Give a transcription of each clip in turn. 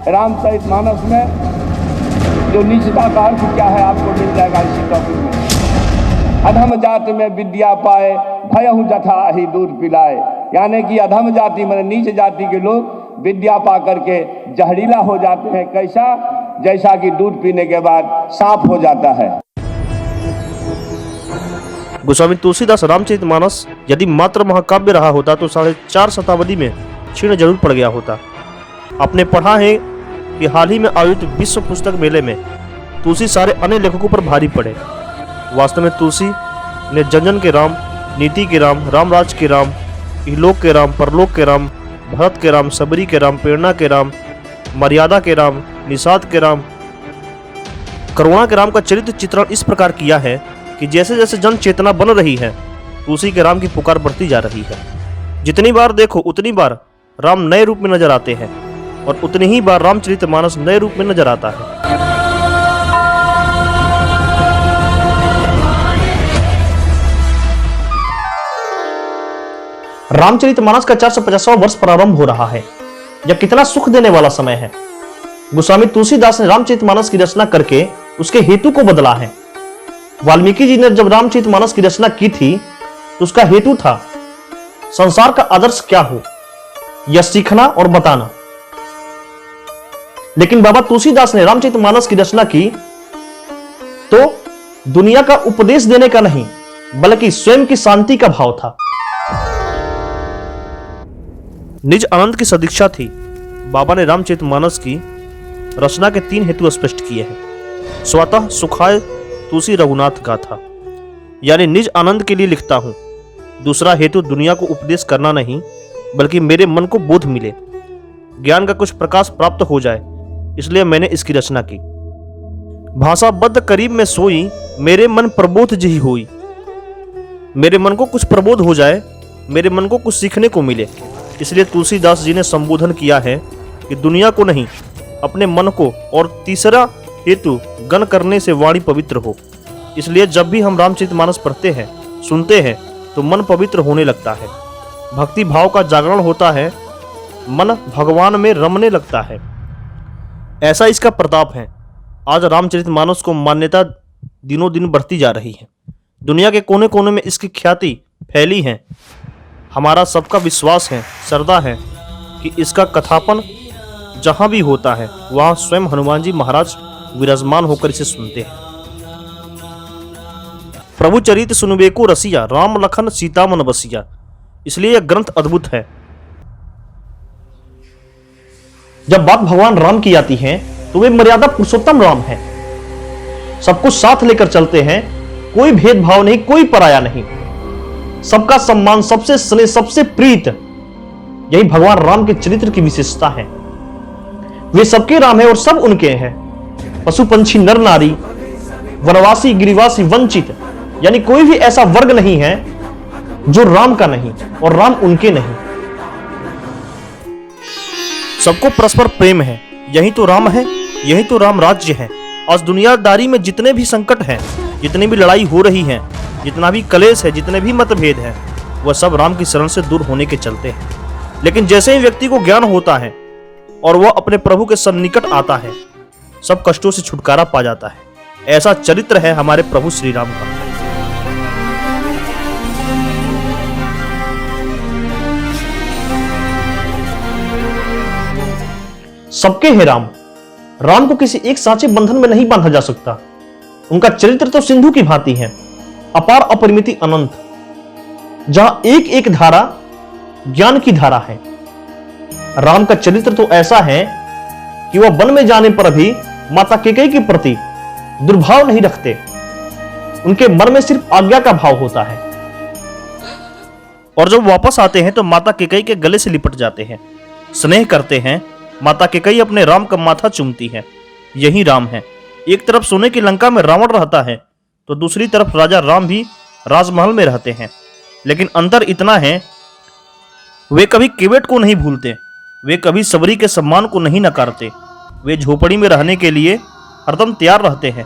रामचरितमानस में जो नीचता का अर्थ क्या है आपको मिल जाएगा इसी टॉपिक में। अधम जाति में विद्या पाए, भयहु जथा ही दूध पिलाए। यानी कि अधम जाति माने नीच जाति के लोग विद्या पा करके जहरीला हो जाते हैं। कैसा? जैसा कि दूध पीने के बाद सांप हो जाता है। गोस्वामी तुलसीदास रामचरितमानस यदि मात्र महाकाव्य रहा होता तो 4.5 शताब्दी में क्षीण जरूर पड़ गया होता। आपने पढ़ा है कि हाल ही में आयोजित विश्व पुस्तक मेले में तुलसी सारे अन्य लेखकों पर भारी पड़े। वास्तव में तुलसी ने जन के राम, नीति के राम, रामराज के राम, इहलोक के राम, परलोक के राम, भरत के राम, सबरी के राम, प्रेरणा के राम, मर्यादा के राम, निषाद के राम, करुणा के राम का चरित्र चित्रण इस प्रकार किया है कि जैसे जैसे जन चेतना बन रही है तुलसी के राम की पुकार बढ़ती जा रही है। जितनी बार देखो उतनी बार राम नए रूप में नजर आते हैं और उतनी ही बार रामचरितमानस नए रूप में नजर आता है। रामचरितमानस का 450वां वर्ष प्रारंभ हो रहा है। यह कितना सुख देने वाला समय है। गोस्वामी तुलसीदास ने रामचरितमानस की रचना करके उसके हेतु को बदला है। वाल्मीकि जी ने जब रामचरितमानस की रचना की थी तो उसका हेतु था संसार का आदर्श क्या हो यह सीखना और बताना। लेकिन बाबा तुलसीदास ने रामचरितमानस की रचना की तो दुनिया का उपदेश देने का नहीं बल्कि स्वयं की शांति का भाव था। निज आनंद की सदीक्षा थी। बाबा ने रामचरितमानस की रचना के 3 हेतु स्पष्ट किए हैं। स्वतः सुखाय तुलसी रघुनाथ गाथा, यानी निज आनंद के लिए लिखता हूं। दूसरा हेतु दुनिया को उपदेश करना नहीं बल्कि मेरे मन को बोध मिले, ज्ञान का कुछ प्रकाश प्राप्त हो जाए, इसलिए मैंने इसकी रचना की। भाषाबद्ध करीब में सोई, मेरे मन प्रबोध जही होई। मेरे मन को कुछ प्रबोध हो जाए, मेरे मन को कुछ सीखने को मिले, इसलिए तुलसीदास जी ने संबोधन किया है कि दुनिया को नहीं अपने मन को। और तीसरा हेतु गण करने से वाणी पवित्र हो। इसलिए जब भी हम रामचरितमानस पढ़ते हैं, सुनते हैं तो मन पवित्र होने लगता है, भक्ति भाव का जागरण होता है, मन भगवान में रमने लगता है। ऐसा इसका प्रताप है। आज रामचरितमानस को मान्यता दिनों दिन बढ़ती जा रही है। दुनिया के कोने कोने में इसकी ख्याति फैली है। हमारा सबका विश्वास है, श्रद्धा है कि इसका कथापन जहां भी होता है वहां स्वयं हनुमान जी महाराज विराजमान होकर इसे सुनते हैं। प्रभु चरित सुनबेको रसिया, राम लखन सीता मन बसिया। इसलिए यह ग्रंथ अद्भुत है। जब बात भगवान राम की आती है तो वे मर्यादा पुरुषोत्तम राम है। सबको साथ लेकर चलते हैं, कोई भेदभाव नहीं, कोई पराया नहीं, सबका सम्मान, सबसे स्नेह, सबसे प्रीत। यही भगवान राम के चरित्र की विशेषता है। वे सबके राम है और सब उनके हैं। पशु पंछी नर नारी, वनवासी गिरिवासी वंचित, यानी कोई भी ऐसा वर्ग नहीं है जो राम का नहीं और राम उनके नहीं। सबको परस्पर प्रेम है। यही तो राम है, यही तो राम राज्य है। आज दुनियादारी में जितने भी संकट हैं, जितनी भी लड़ाई हो रही है, जितना भी कलेश है, जितने भी मतभेद हैं, वह सब राम की शरण से दूर होने के चलते हैं। लेकिन जैसे ही व्यक्ति को ज्ञान होता है और वह अपने प्रभु के सन्निकट आता है, सब कष्टों से छुटकारा पा जाता है। ऐसा चरित्र है हमारे प्रभु श्री राम का। सबके हैं राम। राम को किसी एक सांचे बंधन में नहीं बांधा जा सकता। उनका चरित्र तो सिंधु की भांति है, अपार अपरिमिति अनंत, जहां एक एक धारा ज्ञान की धारा है। राम का चरित्र तो ऐसा है कि वह वन में जाने पर भी माता कैकेयी के प्रति दुर्भाव नहीं रखते। उनके मन में सिर्फ आज्ञा का भाव होता है और जब वापस आते हैं तो माता कैकेयी के गले से लिपट जाते हैं, स्नेह करते हैं। माता कैकेयी अपने राम का माथा चूमती है। यही राम है। एक तरफ सोने की लंका में रावण रहता है तो दूसरी तरफ राजा राम भी राजमहल में रहते हैं। लेकिन अंतर इतना है, वे कभी केवट को नहीं भूलते, वे कभी सबरी के सम्मान को नहीं नकारते। वे झोपड़ी में रहने के लिए हरदम तैयार रहते हैं।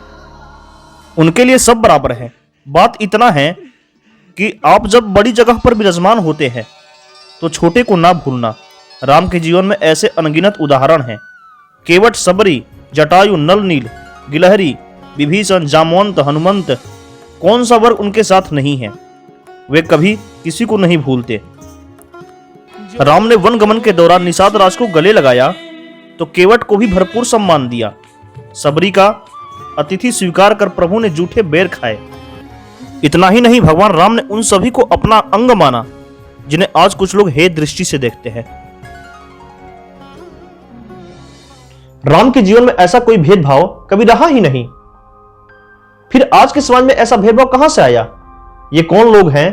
उनके लिए सब बराबर है। बात इतना है कि आप जब बड़ी जगह पर विराजमान होते हैं तो छोटे को ना भूलना। राम के जीवन में ऐसे अनगिनत उदाहरण हैं केवट, सबरी, जटायु, नल नील, गिलहरी, विभीषण, जामवंत, हनुमंत, कौन सा वर्ग उनके साथ नहीं है। वे कभी किसी को नहीं भूलते। राम ने वन गमन के दौरान निषाद राज को गले लगाया तो केवट को भी भरपूर सम्मान दिया। सबरी का अतिथि स्वीकार कर प्रभु ने जूठे बेर खाए। इतना ही नहीं, भगवान राम ने उन सभी को अपना अंग माना जिन्हें आज कुछ लोग हे दृष्टि से देखते हैं। राम के जीवन में ऐसा कोई भेदभाव कभी रहा ही नहीं। फिर आज के समाज में ऐसा भेदभाव कहां से आया? ये कौन लोग हैं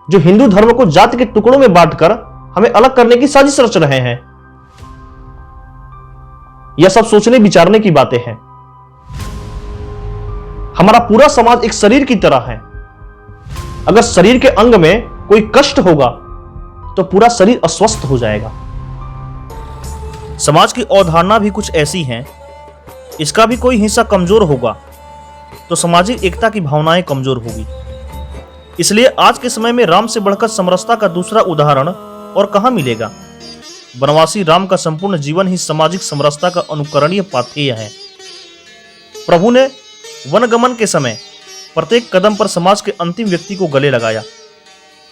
जो हिंदू धर्म को जाति के टुकड़ों में बांटकर हमें अलग करने की साजिश रच रहे हैं? यह सब सोचने विचारने की बातें हैं। हमारा पूरा समाज एक शरीर की तरह है। अगर शरीर के अंग में कोई कष्ट होगा तो पूरा शरीर अस्वस्थ हो जाएगा। समाज की अवधारणा भी कुछ ऐसी है। इसका भी कोई हिस्सा कमजोर होगा तो सामाजिक एकता की भावनाएं कमजोर होगी। इसलिए आज के समय में राम से बढ़कर समरसता का दूसरा उदाहरण और कहां मिलेगा। वनवासी राम का संपूर्ण जीवन ही सामाजिक समरसता का अनुकरणीय पाथेय है। प्रभु ने वनगमन के समय प्रत्येक कदम पर समाज के अंतिम व्यक्ति को गले लगाया।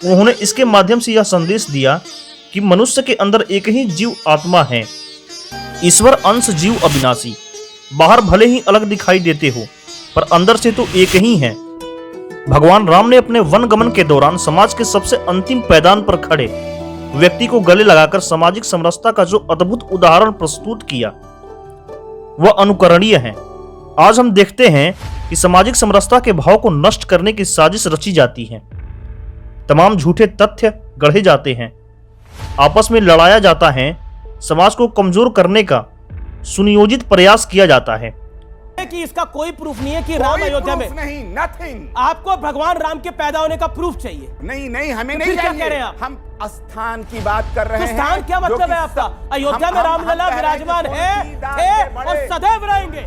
उन्होंने इसके माध्यम से यह संदेश दिया कि मनुष्य के अंदर एक ही जीव आत्मा है। ईश्वर अंश जीव अविनाशी। बाहर भले ही अलग दिखाई देते हो पर अंदर से तो एक ही है। भगवान राम ने अपने वनगमन के दौरान समाज के सबसे अंतिम पैदान पर खड़े व्यक्ति को गले लगाकर सामाजिक समरसता का जो अद्भुत उदाहरण प्रस्तुत किया वह अनुकरणीय है। आज हम देखते हैं कि सामाजिक समरसता के भाव को नष्ट करने की साजिश रची जाती है। तमाम झूठे तथ्य गढ़े जाते हैं, आपस में लड़ाया जाता है, समाज को कमजोर करने का सुनियोजित प्रयास किया जाता है। कि इसका कोई प्रूफ नहीं है कि राम अयोध्या में नहीं, नथिंग। आपको भगवान राम के पैदा होने का प्रूफ चाहिए। नहीं, हमें तो नहीं फिर क्या चाहिए। कह रहे हैं आप? हम स्थान की बात कर रहे तो हैं। स्थान क्या मतलब है आपका? अयोध्या में रामलला विराजमान है, थे और सदैव रहेंगे।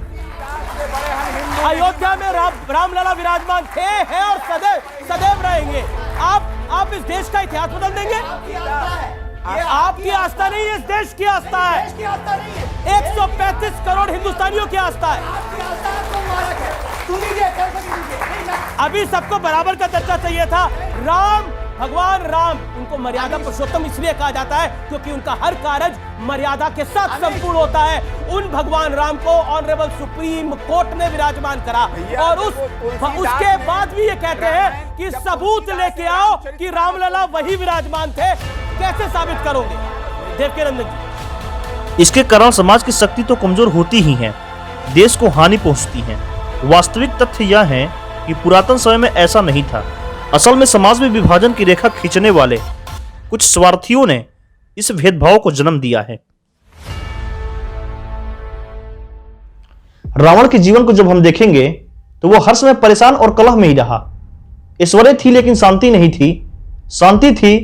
अयोध्या में रामलला विराजमान थे, हैं और सदैव रहेंगे। आप इस देश का इतिहास बदल देंगे? ये आपकी आस्था नहीं है, इस देश की आस्था है। 135 करोड़ हिंदुस्तानियों की आस्था है। अभी सबको बराबर का दर्जा चाहिए था। भगवान राम, उनको मर्यादा पुरुषोत्तम इसलिए कहा जाता है क्योंकि उनका हर कार्य मर्यादा के साथ संपूर्ण होता है। उन भगवान राम को ऑनरेबल सुप्रीम कोर्ट ने विराजमान करा और उसके बाद भी ये कहते हैं कि सबूत लेके आओ कि रामलला वही विराजमान थे। कैसे साबित करोगे देवकी नंदन जी? इसके कारण समाज की शक्ति तो कमजोर होती ही है, देश को हानि पहुंचती है। वास्तविक तथ्य यह है कि पुरातन समय में ऐसा नहीं था। असल में समाज में विभाजन की रेखा खींचने वाले कुछ स्वार्थियों ने इस भेदभाव को जन्म दिया है। रावण के जीवन को जब हम देखेंगे तो वो हर समय परेशान और कलह में ही रहा। ऐश्वर्य थी लेकिन शांति नहीं थी, शांति थी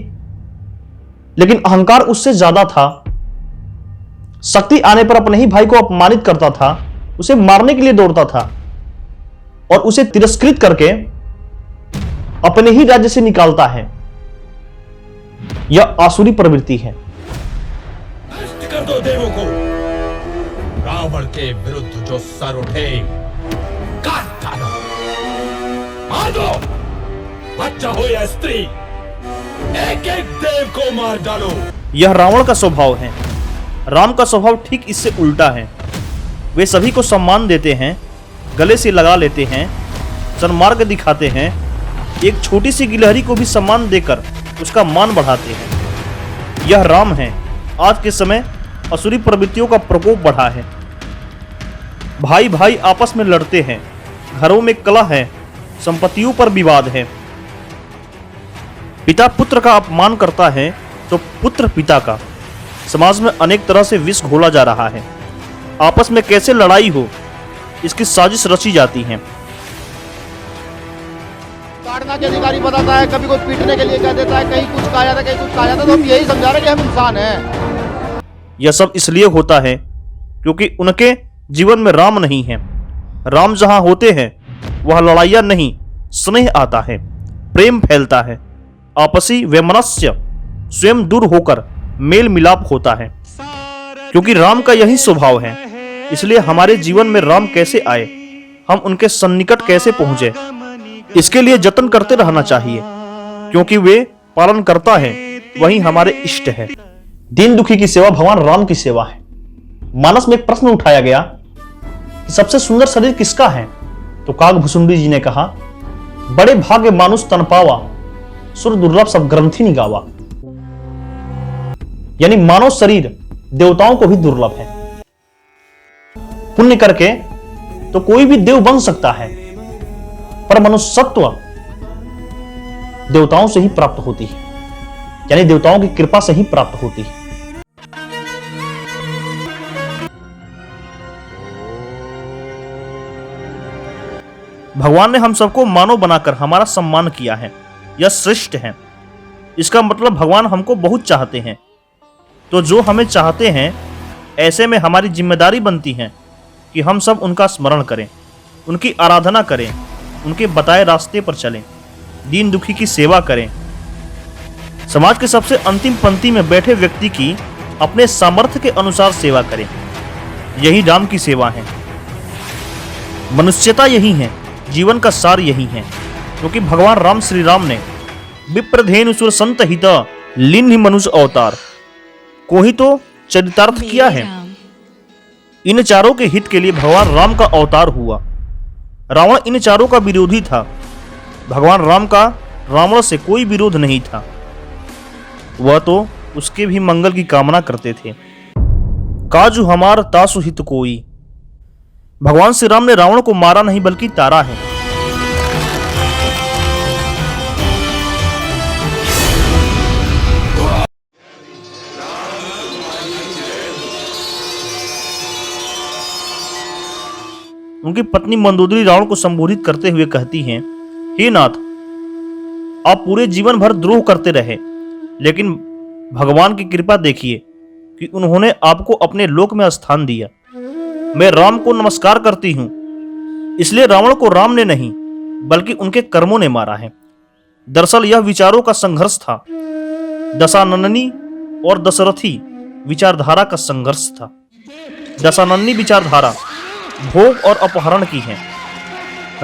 लेकिन अहंकार उससे ज्यादा था। शक्ति आने पर अपने ही भाई को अपमानित करता था, उसे मारने के लिए दौड़ता था और उसे तिरस्कृत करके अपने ही राज्य से निकालता है। यह आसुरी प्रवृत्ति है। नष्ट कर दो देवों को। रावण के विरुद्ध जो सर उठे काट डालो, मार दो, बच्चा हो या स्त्री, एक एक देव को मार डालो। यह रावण का स्वभाव है। राम का स्वभाव ठीक इससे उल्टा है। वे सभी को सम्मान देते हैं, गले से लगा लेते हैं, सन्मार्ग दिखाते हैं, एक छोटी सी गिलहरी को भी सम्मान देकर उसका मान बढ़ाते हैं। यह राम है। आज के समय असुरी प्रवृत्तियों का प्रकोप बढ़ा है। भाई भाई आपस में लड़ते हैं, घरों में कलह है, संपत्तियों पर विवाद है। पिता पुत्र का अपमान करता है तो पुत्र पिता का। समाज में अनेक तरह से विष घोला जा रहा है। आपस में कैसे लड़ाई हो इसकी साजिश रची जाती है। ताड़ना के अधिकारी बताता है, कभी कोई पीटने के लिए कह देता है, कहीं कुछ कहा जाता है, कहीं कुछ कहा जाता है। तो हम यही समझा रहे हैं कि हम इंसान हैं। यह सब इसलिए होता है क्योंकि उनके जीवन में राम नहीं है। राम जहां होते हैं वह लड़ाइयां नहीं, स्नेह आता है, प्रेम फैलता है, आपसी वैमनस्य स्वयं दूर होकर मेल मिलाप होता है। क्योंकि राम का यही स्वभाव है। इसलिए हमारे जीवन में राम कैसे आए, हम उनके सन्निकट कैसे पहुंचे, इसके लिए जतन करते रहना चाहिए, क्योंकि वे पालन करता है, वही हमारे इष्ट है। दीन दुखी की सेवा भगवान राम की सेवा है। मानस में एक प्रश्न उठाया गया कि सबसे सुंदर शरीर किसका है, तो कागभूषुंडी जी ने कहा, बड़े भाग्य मानुष तन पावा, सुर दुर्लभ सब ग्रंथि निगावा। यानी मानव शरीर देवताओं को भी दुर्लभ है। पुण्य करके तो कोई भी देव बन सकता है, पर मनुष्यत्व देवताओं से ही प्राप्त होती है, यानी देवताओं की कृपा से ही प्राप्त होती है। भगवान ने हम सबको मानव बनाकर हमारा सम्मान किया है, यह श्रेष्ठ है। इसका मतलब भगवान हमको बहुत चाहते हैं। तो जो हमें चाहते हैं, ऐसे में हमारी जिम्मेदारी बनती है कि हम सब उनका स्मरण करें, उनकी आराधना करें, उनके बताए रास्ते पर चलें, दीन दुखी की सेवा करें। समाज के सबसे अंतिम पंक्ति में बैठे व्यक्ति की अपने सामर्थ्य के अनुसार सेवा करें। यही राम की सेवा है। मनुष्यता यही है, जीवन का सार यही है। क्योंकि भगवान राम श्री राम ने विप्रधेनु सुर संत हित लीन्हि मनुष्य अवतार को ही तो चरितार्थ किया है। इन चारों के हित के लिए भगवान राम का अवतार हुआ। रावण इन चारों का विरोधी था। भगवान राम का रावण से कोई विरोध नहीं था, वह तो उसके भी मंगल की कामना करते थे। काजु हमार तासु हित कोई। भगवान श्री राम ने रावण को मारा नहीं बल्कि तारा है। उनकी पत्नी मंदोदरी रावण को संबोधित करते हुए कहती हैं, हे नाथ, आप पूरे जीवन भर द्रोह करते रहे, लेकिन भगवान की कृपा देखिए कि उन्होंने आपको अपने लोक में स्थान दिया। मैं राम को नमस्कार करती हूं, इसलिए रावण को राम ने नहीं बल्कि उनके कर्मों ने मारा है। दरअसल यह विचारों का संघर्ष था। दशाननी और दशरथी विचारधारा का संघर्ष था। दशाननी विचारधारा भोग और अपहरण की है।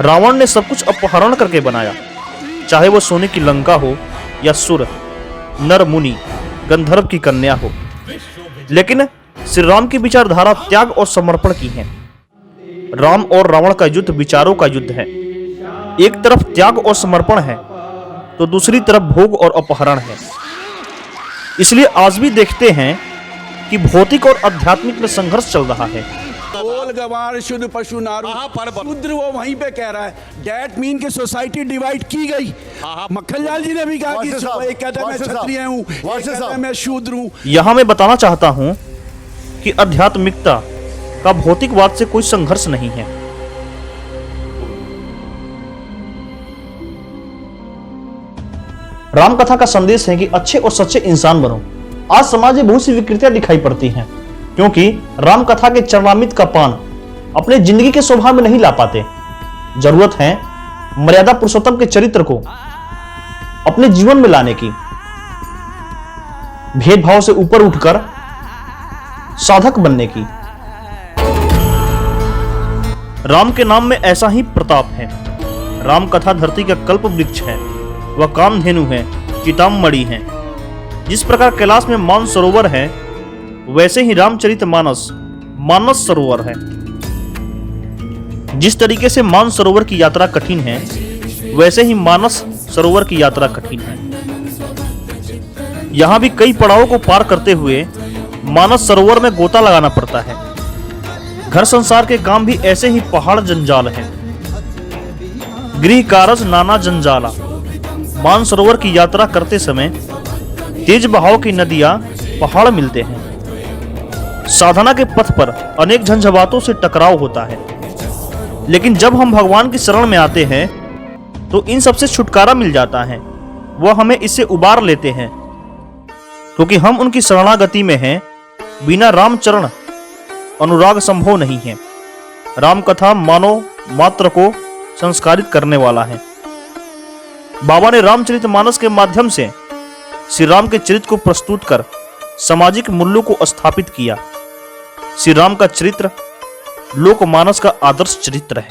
रावण ने सब कुछ अपहरण करके बनाया, चाहे वो सोने की लंका हो या सुर, नर, मुनि, गंधर्व की कन्या हो। लेकिन श्री राम की विचारधारा त्याग और समर्पण की है। राम और रावण का युद्ध विचारों का युद्ध है। एक तरफ त्याग और समर्पण है, तो दूसरी तरफ भोग और अपहरण है। इसलिए आज भी देखते हैं कि भौतिक और आध्यात्मिक में संघर्ष चल रहा है। गोल गवार शुद्ध पशु नारू शूद्र वो वहीं पे कह रहा है। डैट मीन कि सोसाइटी डिवाइड की गई। मक्खनलाल जी ने भी कहा कि एक कहता है मैं क्षत्रिय हूँ, एक कहता है मैं शूद्र हूँ। यहां मैं बताना चाहता हूं कि आध्यात्मिकता का भौतिकवाद से कोई संघर्ष नहीं है। राम कथा का संदेश है कि अच्छे और सच्चे इंसान बनो। आज समाज में बहुत सी विकृतियां दिखाई पड़ती हैं, क्योंकि राम कथा के चरणामृत का पान अपने जिंदगी के स्वभाव में नहीं ला पाते। जरूरत है मर्यादा पुरुषोत्तम के चरित्र को अपने जीवन में लाने की, भेदभाव से ऊपर उठकर साधक बनने की। राम के नाम में ऐसा ही प्रताप है। राम कथा धरती का कल्प वृक्ष है, वह कामधेनु है, चितामणि है। जिस प्रकार कैलाश में मान सरोवर है, वैसे ही रामचरितमानस मानस सरोवर है। जिस तरीके से मान सरोवर की यात्रा कठिन है, वैसे ही मानस सरोवर की यात्रा कठिन है। यहां भी कई पड़ावों को पार करते हुए मानस सरोवर में गोता लगाना पड़ता है। घर संसार के काम भी ऐसे ही पहाड़ जंजाल हैं। गृह कारज नाना जंजाला। मान सरोवर की यात्रा करते समय तेज बहाव की नदियां पहाड़ मिलते हैं। साधना के पथ पर अनेक झंझावातों से टकराव होता है, लेकिन जब हम भगवान की शरण में आते हैं तो इन सबसे छुटकारा मिल जाता है। वह हमें इससे उबार लेते हैं, क्योंकि हम उनकी शरणागति में हैं। बिना रामचरण अनुराग संभव नहीं है। राम कथा मानव मात्र को संस्कारित करने वाला है। बाबा ने रामचरितमानस के माध्यम से श्री राम के चरित्र को प्रस्तुत कर सामाजिक मूल्यों को स्थापित किया। श्री राम का चरित्र लोकमानस का आदर्श चरित्र है।